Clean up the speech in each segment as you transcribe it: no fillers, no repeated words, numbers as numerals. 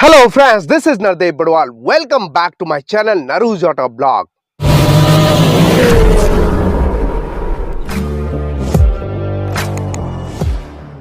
Hello friends, this is Nardev Badwal. Welcome back to my channel Naru's Auto Blog.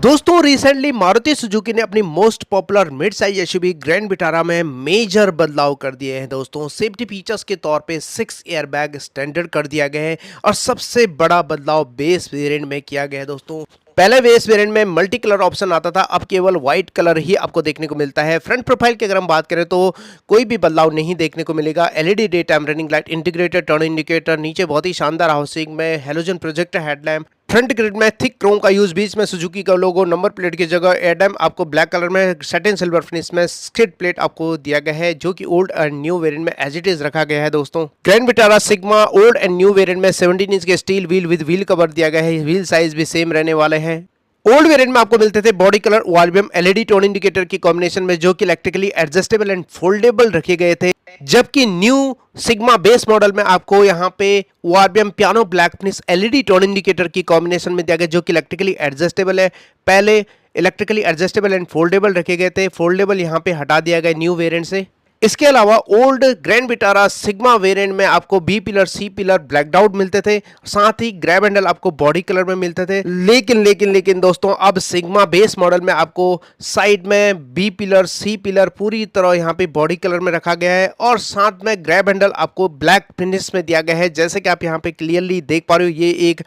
दोस्तों recently Maruti Suzuki ने अपनी most popular mid size SUV grand Vitara में major बदलाव कर दिए हैं। दोस्तों सेफ्टी फीचर्स के तौर पे 6 एयरबैग स्टैंडर्ड कर दिया गया है और सबसे बड़ा बदलाव बेस वेरिएंट में किया गया है। दोस्तों पहले बेस वेरिएंट में मल्टी कलर ऑप्शन आता था, अब केवल व्हाइट कलर ही आपको देखने को मिलता है। फ्रंट प्रोफाइल की अगर हम बात करें तो कोई भी बदलाव नहीं देखने को मिलेगा। LED day time running light, integrated turn indicator, नीचे बहुत ही शानदार हाउसिंग में halogen projector headlamp, front grid में थिक क्रोम का यूज, बीच में सुजुकी का लोगो, नंबर प्लेट की जगह एडम आपको ब्लैक कलर में, सैटिन सिल्वर फिनिश में स्किड प्लेट आपको दिया गया है जो कि ओल्ड एंड न्यू वेरिएंट में एज इट इज रखा गया है। दोस्तों grand Vitara sigma old and new variant में 17 इंच के steel wheel with wheel cover दिया गया है। व्हील साइज भी सेम रहने वाले हैं। ओल्ड वेरिएंट में आपको मिलते थे बॉडी कलर वालबेम एलईडी टोन इंडिकेटर की कॉम्बिनेशन में जो कि इलेक्ट्रिकली एडजस्टेबल एंड फोल्डेबल रखे गए थे, जबकि न्यू सिग्मा बेस मॉडल में आपको यहाँ पे वालबेम piano black finish LED tone indicator की कॉम्बिनेशन में दिया गया जो कि इलेक्ट्रिकली एडजस्टेबल है। पहले इलेक्ट्रिकली एडजस्टेबल एंड फोल्डेबल रखे गए थे, फोल्डेबल यहाँ पे हटा दिया गया न्यू वेरिएंट से। इसके अलावा old grand Vitara Sigma variant में आपको B pillar C pillar black out मिलते थे, साथ ही ग्रैब हैंडल आपको बॉडी कलर में मिलते थे। लेकिन दोस्तों अब सिग्मा बेस मॉडल में आपको साइड में बी पिलर सी पिलर पूरी तरह यहाँ पे बॉडी कलर में रखा गया है और साथ में ग्रैब हैंडल आपको ब्लैक फिनिश में दिया गया है। जैसे कि आप यहाँ पे क्लियरली देख पा रहे हो, ये एक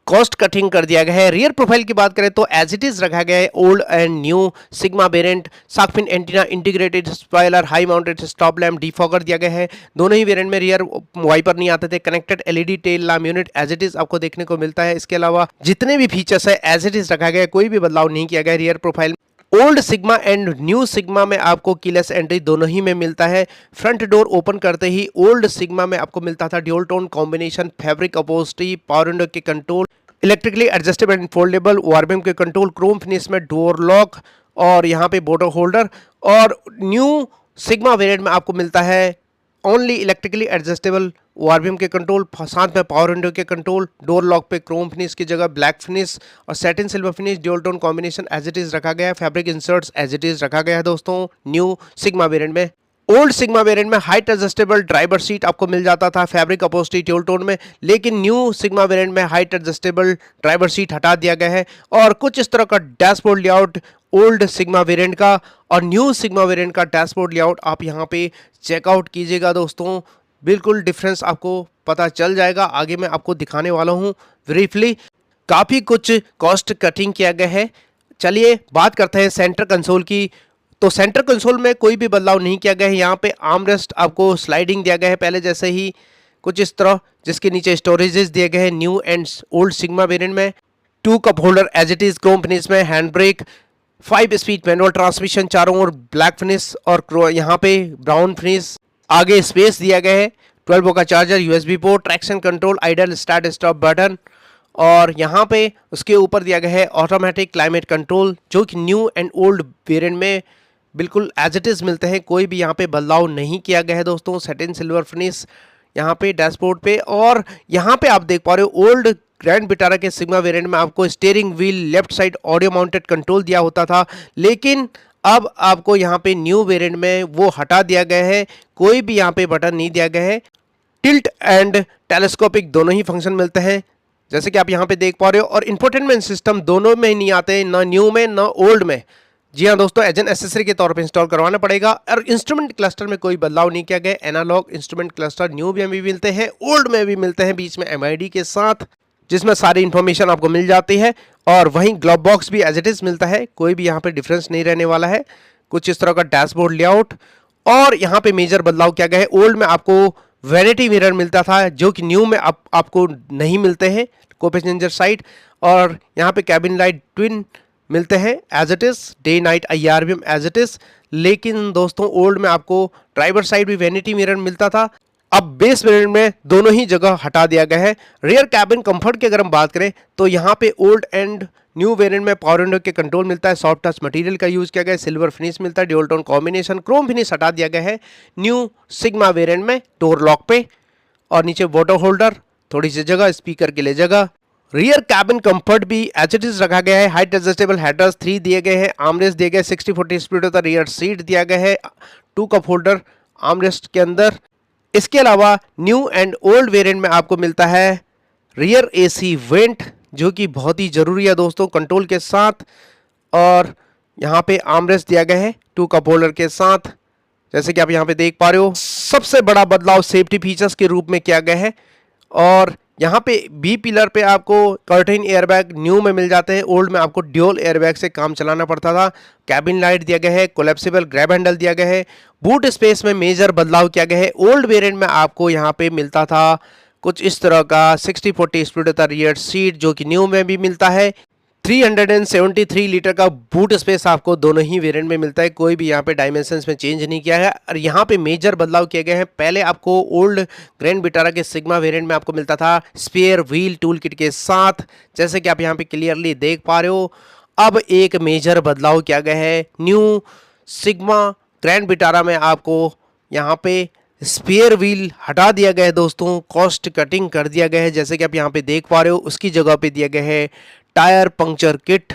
कॉस्ट कटिंग कर दिया गया है। रियर प्रोफाइल की बात करें तो एज इट इज रखा गया है old and new Sigma variant, shark antenna, integrated spoiler, high mounted stop lamp, defogger दिया गया है। दोनों ही वेरिएंट में रियर वाइपर नहीं आते थे। Connected LED tail lamp unit as it is आपको देखने को मिलता है। इसके अलावा जितने भी फीचर्स है एज इट इज रखा गया है, कोई भी बदलाव नहीं किया गया rear profile. Old sigma and new sigma में आपको कीलेस एंट्री दोनों ही में मिलता है। फ्रंट डोर ओपन करते ही ओल्ड सिग्मा में आपको मिलता था dual tone combination, fabric upholstery, power window के control, electrically adjustable and foldable, वार्बिंग के कंट्रोल, क्रोम फिनिश में डोर लॉक और यहाँ पे बोटल होल्डर। और न्यू सिग्मा वेरिएंट में आपको मिलता है ओनली इलेक्ट्रिकली एडजस्टेबल वार्बियम के कंट्रोल, साथ में पावर विंडो के कंट्रोल, डोर लॉक पे क्रोम फिनिश की जगह ब्लैक फिनिश और satin silver finish, dual tone combination as it is रखा गया है। Fabric inserts as it is रखा गया है। दोस्तों न्यू सिग्मा वेरिएंट में ओल्ड सिग्मा वेरिएंट में हाइट एडजस्टेबल ड्राइवर सीट आपको मिल जाता था फैब्रिक अपहोल्स्ट्री ड्यूल टोन में, लेकिन न्यू सिग्मा वेरिएंट में हाइट एडजस्टेबल ड्राइवर सीट हटा दिया गया है और कुछ इस तरह का dashboard layout old Sigma variant का और न्यू सिग्मा वेरिएंट का डैशबोर्ड लेआउट आप यहाँ पे चेकआउट कीजिएगा। दोस्तों बिल्कुल डिफरेंस आपको पता चल जाएगा। आगे मैं आपको दिखाने वाला हूँ ब्रीफली। काफ़ी कुछ कॉस्ट कटिंग किया गया है। चलिए बात करते हैं सेंटर कंसोल की। तो सेंटर कंसोल में कोई भी बदलाव नहीं किया गया है। यहाँ पे आर्मरेस्ट आपको स्लाइडिंग दिया गया है पहले जैसे ही कुछ इस तरह, जिसके नीचे स्टोरेजेस दिए गए हैं new and old Sigma variant में। 2 cup holder as it is chrome finish में, hand brake, 5 speed manual transmission, चारों ओर ब्लैक फिनिश और यहाँ पे ब्राउन फिनिश। आगे स्पेस दिया गया है, 12 वोल्ट का charger, USB port, traction control, idol start stop button और यहाँ पे उसके ऊपर दिया गया है ऑटोमेटिक क्लाइमेट कंट्रोल जो कि न्यू एंड ओल्ड वेरिएंट में बिल्कुल एज इट इज मिलते हैं। कोई भी यहाँ पे बदलाव नहीं किया गया है। दोस्तों सैटिन सिल्वर फिनिश यहाँ पे डैशबोर्ड पे और यहाँ पे आप देख पा रहे हो ओल्ड ग्रैंड विटारा के सिग्मा वेरिएंट में आपको steering wheel left side audio mounted control दिया होता था, लेकिन अब आपको यहाँ पे न्यू वेरिएंट में वो हटा दिया गया है। कोई भी यहाँ पे बटन नहीं दिया गया है। टिल्ट एंड टेलीस्कोपिक दोनों ही फंक्शन मिलते हैं जैसे कि आप यहाँ पे देख पा रहे हो और इंफोटेनमेंट सिस्टम दोनों में ही नहीं आते, ना न्यू में ना ओल्ड में। जी हाँ दोस्तों, एज एन एसेसरी के तौर पे इंस्टॉल करवाना पड़ेगा। और इंस्ट्रूमेंट क्लस्टर में कोई बदलाव नहीं किया गया। एनालॉग इंस्ट्रूमेंट क्लस्टर न्यू में भी मिलते हैं, ओल्ड में भी मिलते हैं, बीच में एमआईडी के साथ जिसमें सारी इंफॉर्मेशन आपको मिल जाती है। और वहीं ग्लोव बॉक्स भी एज इट इज मिलता है, कोई भी यहाँ पे डिफरेंस नहीं रहने वाला है। कुछ इस तरह का डैशबोर्ड लेआउट और यहाँ पे मेजर बदलाव किया गया है। ओल्ड में आपको वैनिटी मिरर मिलता था जो कि न्यू में आपको नहीं मिलते हैं, को पैसेंजर साइड, और यहाँ पे कैबिन लाइट ट्विन मिलते हैं as it is, day night IRVM as it is. लेकिन दोस्तों ओल्ड में आपको ड्राइवर साइड भी वैनिटी मिरर मिलता था, अब बेस वेरिएंट में दोनों ही जगह हटा दिया गया है। रियर कैबिन कंफर्ट की अगर हम बात करें तो यहाँ पे ओल्ड एंड न्यू वेरिएंट में पावर विंडो के कंट्रोल मिलता है, सॉफ्ट टच मटेरियल का यूज किया गया है, सिल्वर फिनिश मिलता है, dual tone combination, Chrome finish हटा दिया गया है न्यू सिग्मा वेरिएंट में डोर लॉक पे। और नीचे वाटर होल्डर, थोड़ी सी जगह, स्पीकर के लिए जगह, रियर कैबिन कंफर्ट भी एच इट इज रखा गया है। हाइट एडजस्टेबल हेडर्स 3 दिए गए हैं। आर्मरेस्ट दिए गए 60-40 स्प्लिट होता रियर सीट दिया गया है 2 कप होल्डर आर्मरेस्ट के अंदर। इसके अलावा न्यू एंड ओल्ड वेरिएंट में आपको मिलता है रियर एसी वेंट, जो कि बहुत ही जरूरी है दोस्तों, कंट्रोल के साथ। और यहाँ पे आर्मरेस्ट दिया गया है 2 कप होल्डर के साथ, जैसे कि आप यहाँ पे देख पा रहे हो। सबसे बड़ा बदलाव सेफ्टी फीचर्स के रूप में किया गया है। और यहाँ पे बी पिलर पे आपको कर्टेन एयरबैग न्यू में मिल जाते हैं, ओल्ड में आपको ड्यूल एयरबैग से काम चलाना पड़ता था। कैबिन लाइट दिया गया है, कोलैप्सिबल ग्रैब हैंडल दिया गया है। बूट स्पेस में मेजर बदलाव किया गया है। ओल्ड वेरिएंट में आपको यहाँ पे मिलता था कुछ इस तरह का 60-40 स्प्लिट होता रियर सीट, जो कि न्यू में भी मिलता है। 373 लीटर का बूट स्पेस आपको दोनों ही वेरिएंट में मिलता है, कोई भी यहाँ पे डायमेंशंस में चेंज नहीं किया है। और यहाँ पे मेजर बदलाव किए गए हैं। पहले आपको ओल्ड ग्रैंड विटारा के सिग्मा वेरिएंट में आपको मिलता था स्पेयर व्हील टूल किट के साथ, जैसे कि आप यहाँ पे क्लियरली देख पा रहे हो। अब एक मेजर बदलाव किया गया है। न्यू सिग्मा ग्रैंड विटारा में आपको यहाँ पे स्पेयर व्हील हटा दिया गया है दोस्तों, कॉस्ट कटिंग कर दिया गया है, जैसे कि आप यहाँ पे देख पा रहे हो। उसकी जगह पे दिया गया है टायर पंक्चर किट,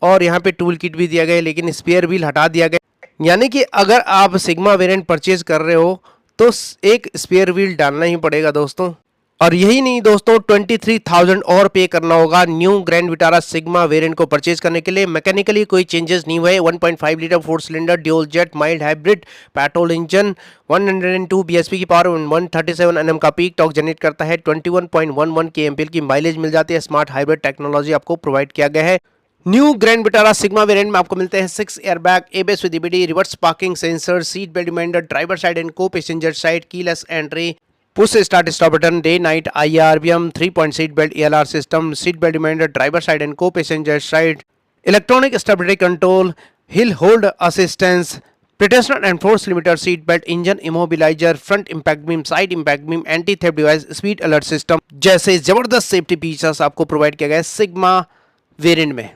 और यहाँ पे टूल किट भी दिया गया है, लेकिन स्पेयर व्हील हटा दिया गया। यानी कि अगर आप सिग्मा वेरिएंट परचेज कर रहे हो तो एक स्पेयर व्हील डालना ही पड़ेगा दोस्तों। और यही नहीं दोस्तों, 23,000 और पे करना होगा new grand Vitara Sigma variant को परचेज करने के लिए। मैकेनिकली कोई चेंजेस नहीं हुए। 1.5 litre 4 cylinder dual jet mild hybrid petrol engine, 102 BHP की पावर, 137 एनएम का पीक टॉर्क जनरेट करता है। 21.11 केएमपीएल की माइलेज मिल जाती है। स्मार्ट हाइब्रिड टेक्नोलॉजी आपको प्रोवाइड किया गया है। New grand Vitara Sigma variant में आपको मिलते हैं 6 airbag, ABS with EBD, reverse parking sensor, seat belt reminder, driver side and co passenger side, keyless entry, push start stop button, day night IRBM, 3-point seat belt ELR system, seat belt reminder, driver side and co passenger side, electronic stability control, hill hold assistance, pretensioner and force limiter, seat belt, engine immobiliser, front impact beam, side impact beam, anti theft device, speed alert system जैसे जबरदस्त safety features आपको provide किया गया है sigma variant में।